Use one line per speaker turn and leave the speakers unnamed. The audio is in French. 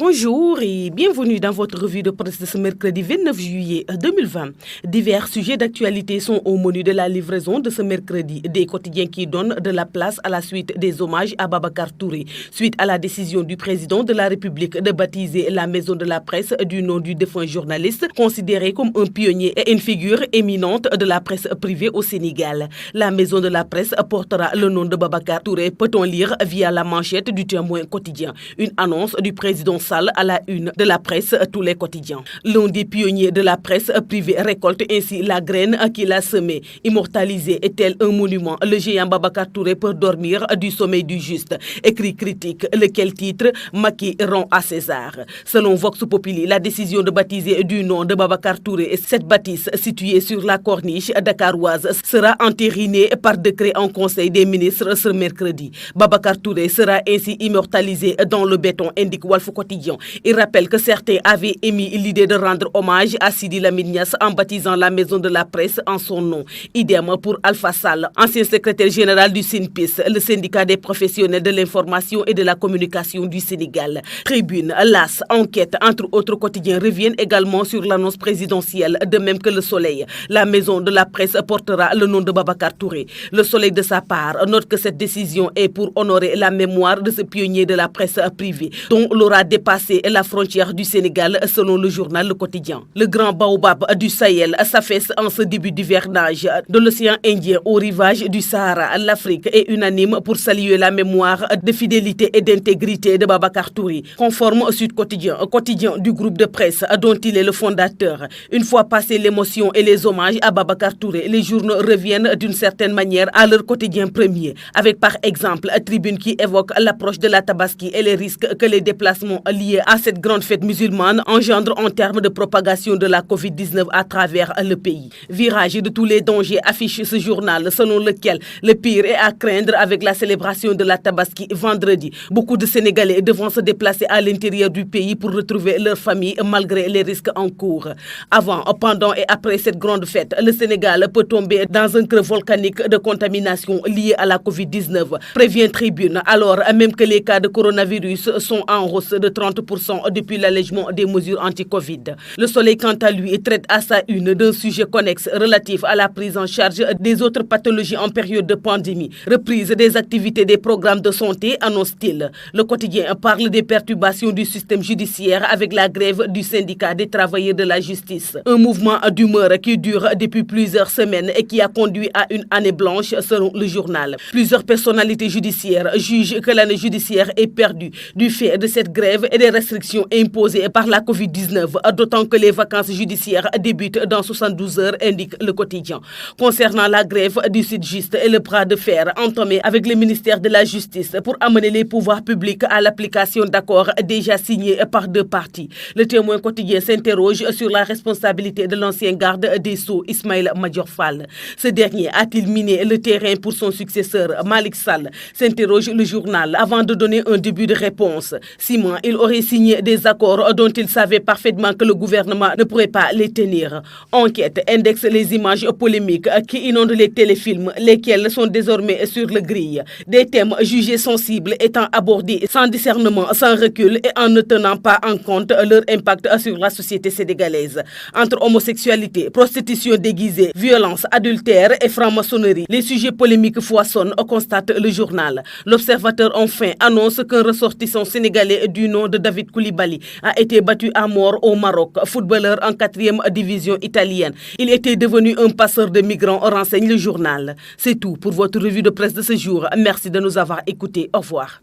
Bonjour et bienvenue dans votre revue de presse de ce mercredi 29 juillet 2020. Divers sujets d'actualité sont au menu de la livraison de ce mercredi des quotidiens qui donnent de la place à la suite des hommages à Babacar Touré, suite à la décision du président de la République de baptiser la maison de la presse du nom du défunt journaliste, considéré comme un pionnier et une figure éminente de la presse privée au Sénégal. La maison de la presse portera le nom de Babacar Touré, peut-on lire via la manchette du Témoin quotidien. Une annonce du président Sall à la une de la presse tous les quotidiens. L'un des pionniers de la presse privée récolte ainsi la graine qu'il a semée. Immortalisé est-elle un monument? Le géant Babacar Touré peut dormir du sommeil du juste. Écrit critique, lequel titre Macky rend à César. Selon Vox Populi, la décision de baptiser du nom de Babacar Touré cette bâtisse située sur la corniche dakaroise sera entérinée par décret en Conseil des ministres ce mercredi. Babacar Touré sera ainsi immortalisé dans le béton, indique Walf Quotidien. Il rappelle que certains avaient émis l'idée de rendre hommage à Sidi Lamine Niasse en baptisant la maison de la presse en son nom. Idem pour Alpha Sall, ancien secrétaire général du SYNPIS, le syndicat des professionnels de l'information et de la communication du Sénégal. Tribune, L'As, Enquête, entre autres quotidiens reviennent également sur l'annonce présidentielle, de même que Le Soleil. La maison de la presse portera le nom de Babacar Touré. Le Soleil, de sa part, note que cette décision est pour honorer la mémoire de ce pionnier de la presse privée, dont l'aura dépassé la frontière du Sénégal, selon le journal Le Quotidien. Le grand baobab du Sahel s'affaisse en ce début d'hivernage. De l'océan Indien au rivage du Sahara, l'Afrique est unanime pour saluer la mémoire de fidélité et d'intégrité de Babacar Touré. Conforme au Sud Quotidien, quotidien du groupe de presse dont il est le fondateur. Une fois passé l'émotion et les hommages à Babacar Touré, les journaux reviennent d'une certaine manière à leur quotidien premier, avec par exemple Tribune qui évoque l'approche de la Tabaski et les risques que les déplacements liés à cette grande fête musulmane engendrent en termes de propagation de la Covid-19 à travers le pays. Virage de tous les dangers affiche ce journal, selon lequel le pire est à craindre avec la célébration de la Tabaski vendredi. Beaucoup de Sénégalais devront se déplacer à l'intérieur du pays pour retrouver leur famille malgré les risques en cours. Avant, pendant et après cette grande fête, le Sénégal peut tomber dans un creux volcanique de contamination liée à la Covid-19, prévient Tribune, alors même que les cas de coronavirus sont en hausse de 30% depuis l'allègement des mesures anti-Covid. Le Soleil, quant à lui, traite à sa une d'un sujet connexe relatif à la prise en charge des autres pathologies en période de pandémie. Reprise des activités des programmes de santé, annonce-t-il. Le quotidien parle des perturbations du système judiciaire avec la grève du syndicat des travailleurs de la justice. Un mouvement d'humeur qui dure depuis plusieurs semaines et qui a conduit à une année blanche selon le journal. Plusieurs personnalités judiciaires jugent que l'année judiciaire est perdue du fait de cette grève et des restrictions imposées par la Covid-19, d'autant que les vacances judiciaires débutent dans 72 heures, indique le quotidien. Concernant la grève du Sudjust et le bras de fer entamé avec le ministère de la Justice pour amener les pouvoirs publics à l'application d'accords déjà signés par deux parties. Le Témoin quotidien s'interroge sur la responsabilité de l'ancien garde des Sceaux, Ismaïla Madior Fall. Ce dernier a-t-il miné le terrain pour son successeur, Malick Sall? S'interroge le journal avant de donner un début de réponse. Simon, il aurait signé des accords dont il savait parfaitement que le gouvernement ne pourrait pas les tenir. Enquête indexe les images polémiques qui inondent les téléfilms, lesquels sont désormais sur le grille. Des thèmes jugés sensibles étant abordés sans discernement, sans recul et en ne tenant pas en compte leur impact sur la société sénégalaise. Entre homosexualité, prostitution déguisée, violence, adultère et franc-maçonnerie, les sujets polémiques foisonnent, constate le journal. L'Observateur enfin annonce qu'un ressortissant sénégalais du nom de David Koulibaly a été battu à mort au Maroc, footballeur en 4e division italienne. Il était devenu un passeur de migrants, renseigne le journal. C'est tout pour votre revue de presse de ce jour. Merci de nous avoir écoutés. Au revoir.